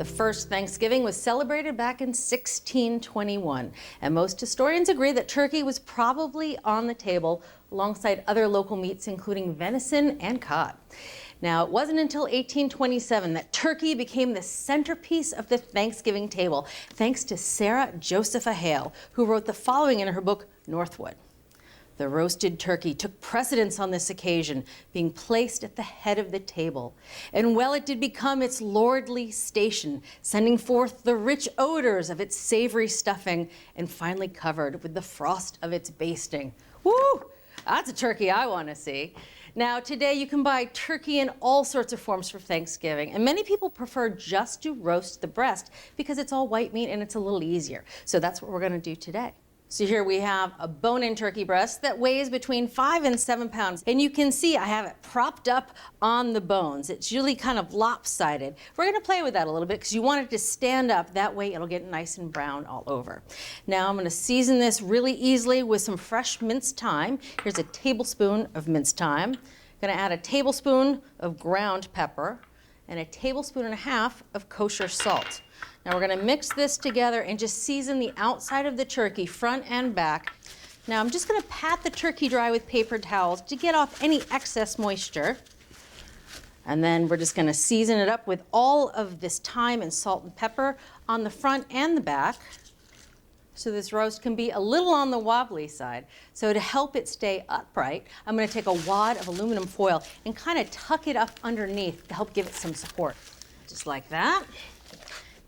The first Thanksgiving was celebrated back in 1621, and most historians agree that turkey was probably on the table alongside other local meats, including venison and cod. Now, it wasn't until 1827 that turkey became the centerpiece of the Thanksgiving table, thanks to Sarah Josepha Hale, who wrote the following in her book, Northwood. The roasted turkey took precedence on this occasion, being placed at the head of the table. And well, it did become its lordly station, sending forth the rich odors of its savory stuffing, and finally covered with the frost of its basting. Woo! That's a turkey I want to see. Now, today you can buy turkey in all sorts of forms for Thanksgiving, and many people prefer just to roast the breast because it's all white meat and it's a little easier. So that's what we're going to do today. So here we have a bone-in turkey breast that weighs between 5 and 7 pounds. And you can see I have it propped up on the bones. It's usually kind of lopsided. We're gonna play with that a little bit because you want it to stand up. That way it'll get nice and brown all over. Now I'm gonna season this really easily with some fresh minced thyme. Here's a tablespoon of minced thyme. Gonna add a tablespoon of ground pepper and a tablespoon and a half of kosher salt. Now we're gonna mix this together and just season the outside of the turkey, front and back. Now I'm just gonna pat the turkey dry with paper towels to get off any excess moisture. And then we're just gonna season it up with all of this thyme and salt and pepper on the front and the back. So this roast can be a little on the wobbly side. So to help it stay upright, I'm gonna take a wad of aluminum foil and kind of tuck it up underneath to help give it some support. Just like that.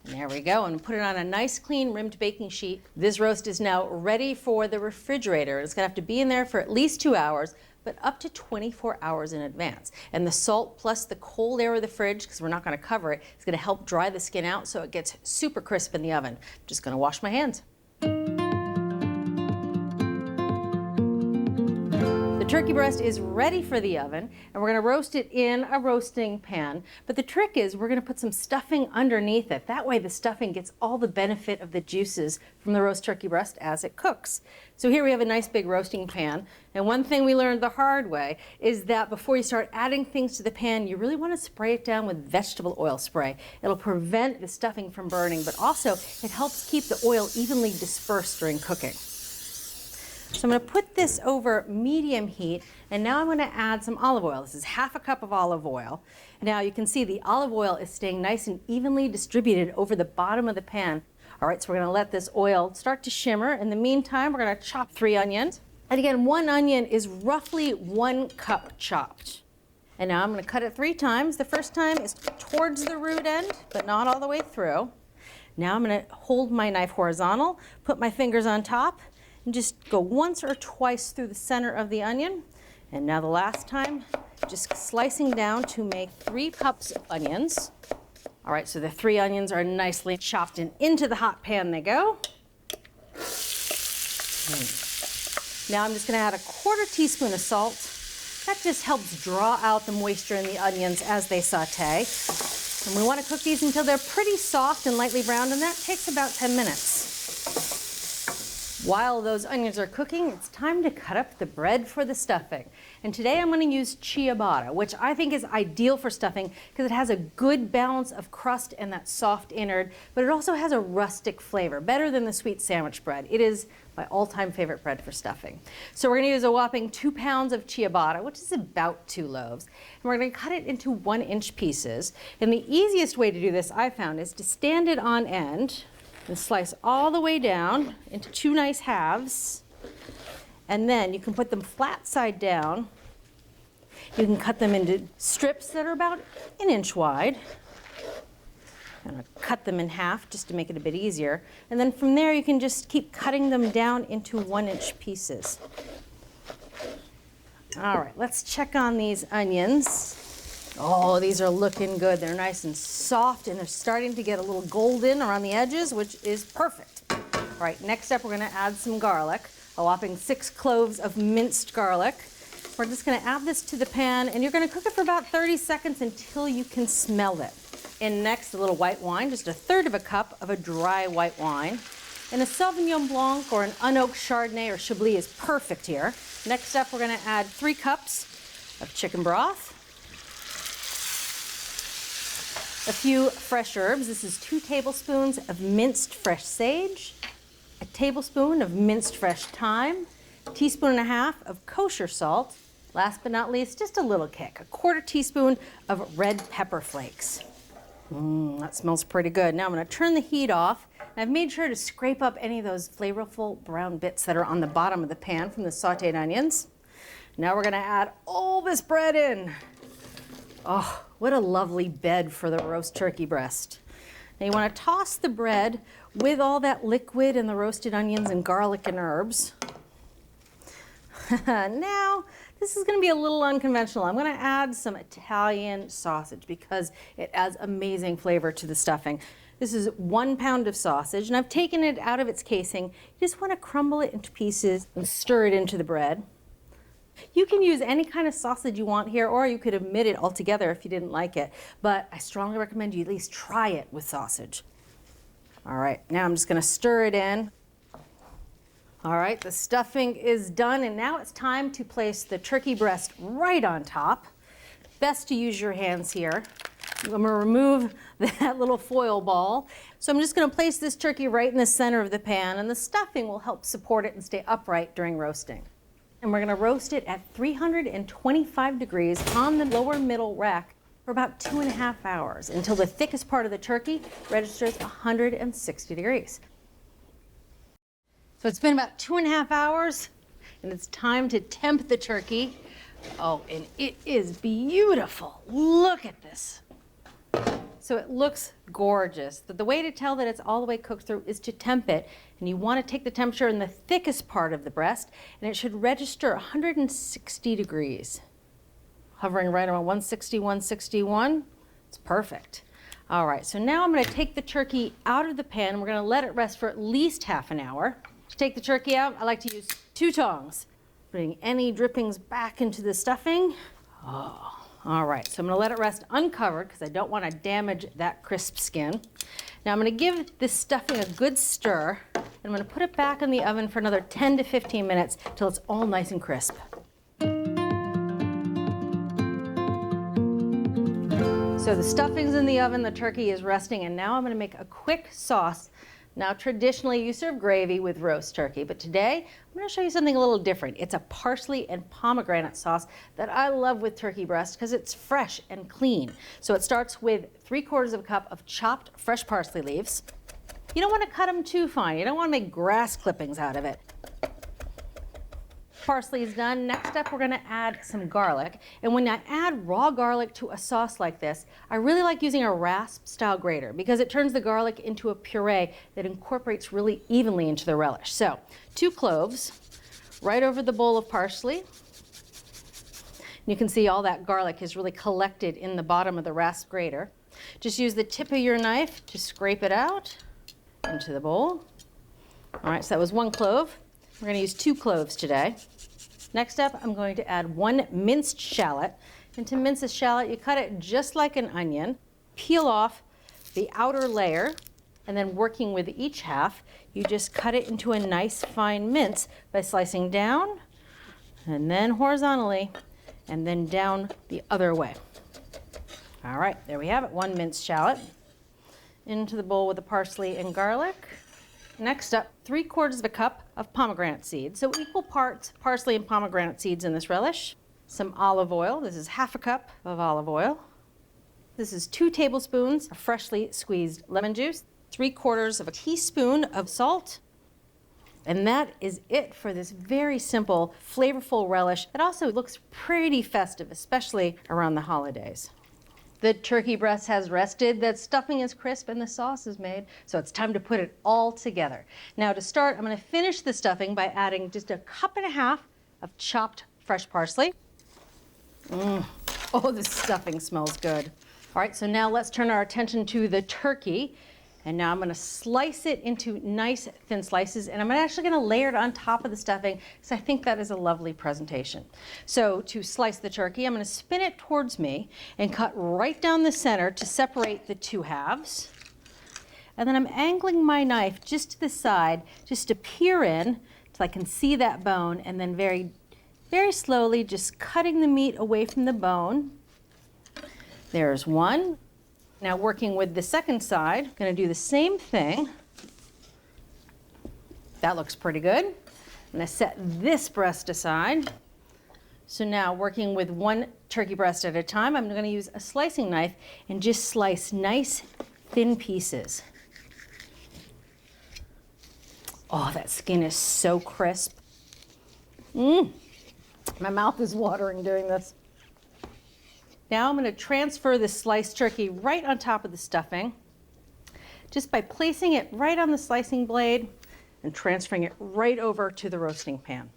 And there we go, and put it on a nice clean rimmed baking sheet. This roast is now ready for the refrigerator. It's gonna have to be in there for at least 2 hours, but up to 24 hours in advance. And the salt plus the cold air of the fridge, because we're not gonna cover it, is gonna help dry the skin out so it gets super crisp in the oven. I'm just gonna wash my hands. The turkey breast is ready for the oven, and we're gonna roast it in a roasting pan. But the trick is we're gonna put some stuffing underneath it. That way the stuffing gets all the benefit of the juices from the roast turkey breast as it cooks. So here we have a nice big roasting pan. And one thing we learned the hard way is that before you start adding things to the pan, you really wanna spray it down with vegetable oil spray. It'll prevent the stuffing from burning, but also it helps keep the oil evenly dispersed during cooking. So I'm going to put this over medium heat, and now I'm going to add some olive oil. This is half a cup of olive oil. Now you can see the olive oil is staying nice and evenly distributed over the bottom of the pan. All right, so we're going to let this oil start to shimmer. In the meantime, we're going to chop 3 onions. And again, 1 onion is roughly 1 cup chopped. And now I'm going to cut it 3 times. The first time is towards the root end, but not all the way through. Now I'm going to hold my knife horizontal, put my fingers on top, and just go once or twice through the center of the onion. And now the last time, just slicing down to make 3 cups of onions. All right, so the 3 onions are nicely chopped, and into the hot pan they go. Now I'm just gonna add a 1/4 teaspoon of salt. That just helps draw out the moisture in the onions as they saute. And we wanna cook these until they're pretty soft and lightly browned, and that takes about 10 minutes. While those onions are cooking, it's time to cut up the bread for the stuffing. And today I'm going to use ciabatta, which I think is ideal for stuffing because it has a good balance of crust and that soft innard, but it also has a rustic flavor, better than the sweet sandwich bread. It is my all-time favorite bread for stuffing. So we're going to use a whopping 2 pounds of ciabatta, which is about 2 loaves. And we're going to cut it into 1-inch pieces. And the easiest way to do this, I found, is to stand it on end and slice all the way down into 2 nice halves. And then you can put them flat side down. You can cut them into strips that are about 1 inch wide. I'm gonna cut them in half just to make it a bit easier. And then from there you can just keep cutting them down into 1-inch pieces. All right, let's check on these onions. Oh, these are looking good. They're nice and soft, and they're starting to get a little golden around the edges, which is perfect. All right, next up, we're gonna add some garlic, a whopping 6 cloves of minced garlic. We're just gonna add this to the pan, and you're gonna cook it for about 30 seconds until you can smell it. And next, a little white wine, just 1/3 cup of a dry white wine. And a Sauvignon Blanc or an unoaked Chardonnay or Chablis is perfect here. Next up, we're gonna add 3 cups of chicken broth. A few fresh herbs. This is 2 tablespoons of minced fresh sage, a tablespoon of minced fresh thyme, a teaspoon and a half of kosher salt. Last but not least, just a little kick, a 1/4 teaspoon of red pepper flakes. That smells pretty good. Now I'm going to turn the heat off. I've made sure to scrape up any of those flavorful brown bits that are on the bottom of the pan from the sauteed onions. Now we're going to add all this bread in. Oh, what a lovely bed for the roast turkey breast. Now you want to toss the bread with all that liquid and the roasted onions and garlic and herbs. Now, this is going to be a little unconventional. I'm going to add some Italian sausage because it adds amazing flavor to the stuffing. This is 1 pound of sausage, and I've taken it out of its casing. You just want to crumble it into pieces and stir it into the bread. You can use any kind of sausage you want here, or you could omit it altogether if you didn't like it, but I strongly recommend you at least try it with sausage. All right, now I'm just going to stir it in. All right, the stuffing is done, and now it's time to place the turkey breast right on top. Best to use your hands here. I'm going to remove that little foil ball. So I'm just going to place this turkey right in the center of the pan, and the stuffing will help support it and stay upright during roasting. And we're going to roast it at 325 degrees on the lower middle rack for about 2.5 hours until the thickest part of the turkey registers 160 degrees. So it's been about 2.5 hours, and it's time to temp the turkey. Oh, and it is beautiful. Look at this. So it looks gorgeous. But the way to tell that it's all the way cooked through is to temp it. And you want to take the temperature in the thickest part of the breast, and it should register 160 degrees. Hovering right around 160, 161. It's perfect. All right, so now I'm going to take the turkey out of the pan. We're going to let it rest for at least half an hour. To take the turkey out, I like to use 2 tongs. Putting any drippings back into the stuffing. Oh. All right, so I'm going to let it rest uncovered because I don't want to damage that crisp skin. Now I'm going to give this stuffing a good stir, and I'm going to put it back in the oven for another 10 to 15 minutes till it's all nice and crisp. So the stuffing's in the oven, the turkey is resting, and now I'm going to make a quick sauce. Now, traditionally, you serve gravy with roast turkey, but today I'm going to show you something a little different. It's a parsley and pomegranate sauce that I love with turkey breast because it's fresh and clean. So it starts with 3/4 cup of chopped fresh parsley leaves. You don't want to cut them too fine. You don't want to make grass clippings out of it. Parsley is done. Next up, we're going to add some garlic. And when I add raw garlic to a sauce like this, I really like using a rasp-style grater because it turns the garlic into a puree that incorporates really evenly into the relish. So, 2 cloves right over the bowl of parsley. You can see all that garlic is really collected in the bottom of the rasp grater. Just use the tip of your knife to scrape it out into the bowl. All right, so that was 1 clove. We're going to use 2 cloves today. Next up, I'm going to add 1 minced shallot. And to mince a shallot, you cut it just like an onion. Peel off the outer layer, and then working with each half, you just cut it into a nice fine mince by slicing down, and then horizontally, and then down the other way. All right, there we have it, 1 minced shallot. Into the bowl with the parsley and garlic. Next up, 3/4 cup of pomegranate seeds. So equal parts parsley and pomegranate seeds in this relish. Some olive oil. This is 1/2 cup of olive oil. This is 2 tablespoons of freshly squeezed lemon juice. 3/4 teaspoon of salt. And that is it for this very simple, flavorful relish that also looks pretty festive, especially around the holidays. The turkey breast has rested, that stuffing is crisp, and the sauce is made, so it's time to put it all together. Now to start, I'm going to finish the stuffing by adding just 1.5 cups of chopped fresh parsley. Oh, the stuffing smells good. All right, so now let's turn our attention to the turkey. And now I'm going to slice it into nice thin slices, and I'm actually going to layer it on top of the stuffing because I think that is a lovely presentation. So to slice the turkey, I'm going to spin it towards me and cut right down the center to separate the 2 halves. And then I'm angling my knife just to the side, just to peer in so I can see that bone, and then very, very slowly just cutting the meat away from the bone. There's 1. Now working with the second side, I'm going to do the same thing. That looks pretty good. I'm going to set this breast aside. So now working with one turkey breast at a time, I'm going to use a slicing knife and just slice nice thin pieces. Oh, that skin is so crisp. My mouth is watering doing this. Now I'm going to transfer the sliced turkey right on top of the stuffing, just by placing it right on the slicing blade and transferring it right over to the roasting pan.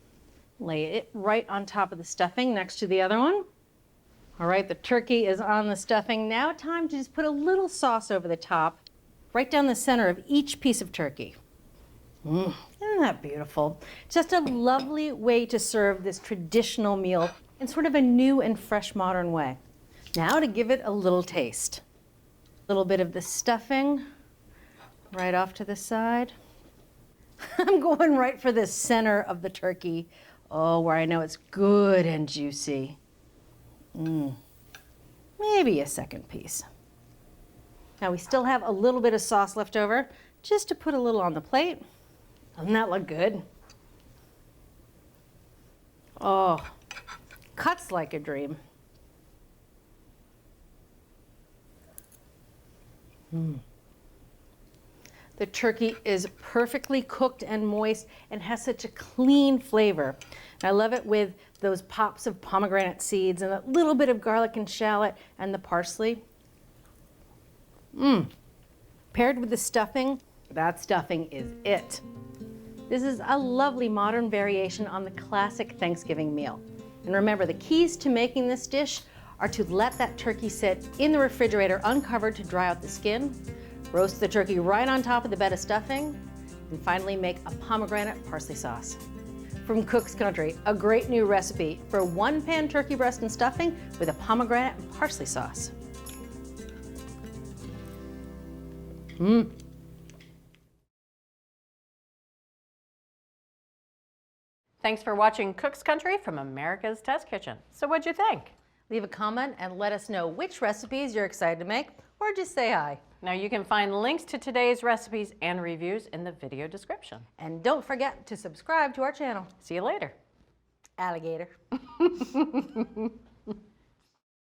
Lay it right on top of the stuffing next to the other one. All right, the turkey is on the stuffing. Now time to just put a little sauce over the top, right down the center of each piece of turkey. Isn't that beautiful? Just a lovely way to serve this traditional meal in sort of a new and fresh modern way. Now to give it a little taste. A little bit of the stuffing right off to the side. I'm going right for the center of the turkey. Oh, where I know it's good and juicy. Maybe a second piece. Now we still have a little bit of sauce left over, just to put a little on the plate. Doesn't that look good? Oh, cuts like a dream. The turkey is perfectly cooked and moist and has such a clean flavor. And I love it with those pops of pomegranate seeds and a little bit of garlic and shallot and the parsley. Paired with the stuffing, that stuffing is it. This is a lovely modern variation on the classic Thanksgiving meal. And remember, the keys to making this dish are to let that turkey sit in the refrigerator uncovered to dry out the skin, roast the turkey right on top of the bed of stuffing, and finally make a pomegranate parsley sauce. From Cook's Country, a great new recipe for one-pan turkey breast and stuffing with a pomegranate and parsley sauce. Thanks for watching Cook's Country from America's Test Kitchen. So what'd you think? Leave a comment and let us know which recipes you're excited to make, or just say hi. Now you can find links to today's recipes and reviews in the video description. And don't forget to subscribe to our channel. See you later. Alligator.